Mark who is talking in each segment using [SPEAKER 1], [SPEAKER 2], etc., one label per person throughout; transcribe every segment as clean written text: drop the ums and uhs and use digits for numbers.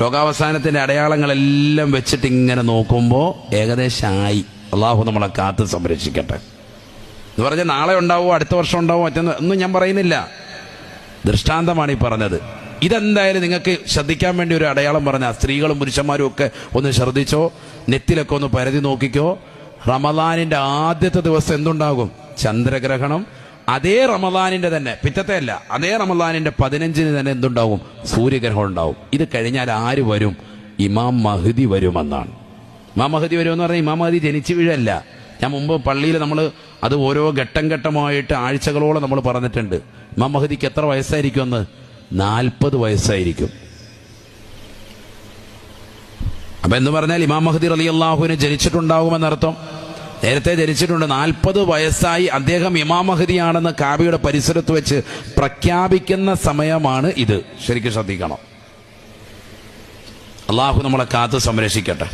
[SPEAKER 1] ലോകാവസാനത്തിൻ്റെ അടയാളങ്ങളെല്ലാം വെച്ചിട്ട് ഇങ്ങനെ നോക്കുമ്പോൾ ഏകദേശമായി. അള്ളാഹു നമ്മളെ കാത്ത് സംരക്ഷിക്കട്ടെ. എന്ന് പറഞ്ഞാൽ നാളെ ഉണ്ടാവുമോ അടുത്ത വർഷം ഉണ്ടാവുമോ ഒന്നും ഞാൻ പറയുന്നില്ല, ദൃഷ്ടാന്തമാണ് ഈ പറഞ്ഞത്. ഇതെന്തായാലും നിങ്ങൾക്ക് ശ്രദ്ധിക്കാൻ വേണ്ടി ഒരു അടയാളം പറഞ്ഞാൽ സ്ത്രീകളും പുരുഷന്മാരും ഒക്കെ ഒന്ന് ശ്രദ്ധിച്ചോ, നെറ്റിലൊക്കെ ഒന്ന് പരതി നോക്കിക്കോ. റമദാനിൻ്റെ ആദ്യത്തെ ദിവസം എന്തുണ്ടാകും? ചന്ദ്രഗ്രഹണം. അതേ റമദാനിൻ്റെ തന്നെ, പിറ്റത്തെ അല്ല, അതേ റമദാനിൻ്റെ 15-ന് തന്നെ എന്തുണ്ടാവും? സൂര്യഗ്രഹണം ഉണ്ടാവും. ഇത് കഴിഞ്ഞാൽ ആര് വരും? ഇമാം മഹ്ദി വരുമെന്നാണ്. ഇമാം മഹ്ദി വരുമെന്ന് പറഞ്ഞാൽ ഇമാം മഹ്ദി ജനിച്ചു വീഴല്ല. ഞാൻ മുമ്പ് പള്ളിയിൽ നമ്മൾ അത് ഓരോ ഘട്ടം ഘട്ടമായിട്ട് ആഴ്ചകളോളം നമ്മൾ പറഞ്ഞിട്ടുണ്ട്. ഇമാം മഹ്ദിക്ക് എത്ര വയസ്സായിരിക്കുമെന്ന്? 40 വയസ്സായിരിക്കും. അപ്പം എന്ന് പറഞ്ഞാൽ ഇമാം മഹ്ദി റളിയല്ലാഹുവിന് ജനിച്ചിട്ടുണ്ടാകുമെന്നർത്ഥം. നേരത്തെ ജനിച്ചിട്ടുണ്ട്. 40 വയസ്സായി അദ്ദേഹം ഇമാം മഹ്ദിയാണെന്ന് കാബയുടെ പരിസരത്ത് വെച്ച് പ്രഖ്യാപിക്കുന്ന സമയമാണ് ഇത്. ശരിക്കും ശ്രദ്ധിക്കണം. അള്ളാഹു നമ്മളെ കാത്ത് സംരക്ഷിക്കട്ടെ.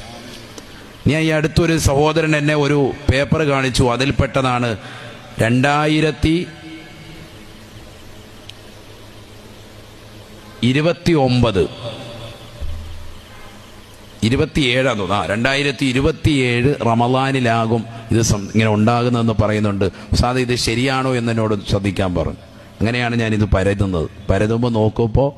[SPEAKER 1] ഞാൻ ഈ അടുത്തൊരു സഹോദരൻ എന്നെ ഒരു പേപ്പർ കാണിച്ചു. അതിൽപ്പെട്ടതാണ് 2029 27 2027 റമദാനിലാകും ഇത് ഇങ്ങനെ ഉണ്ടാകുന്നതെന്ന് പറയുന്നുണ്ട്. ഉസ്താദ് ഇത് ശരിയാണോ എന്നോട് ശ്രദ്ധിക്കാൻ പറഞ്ഞു. അങ്ങനെയാണ് ഞാനിത് പരതുന്നത്. പരതുമ്പോൾ നോക്കുമ്പോൾ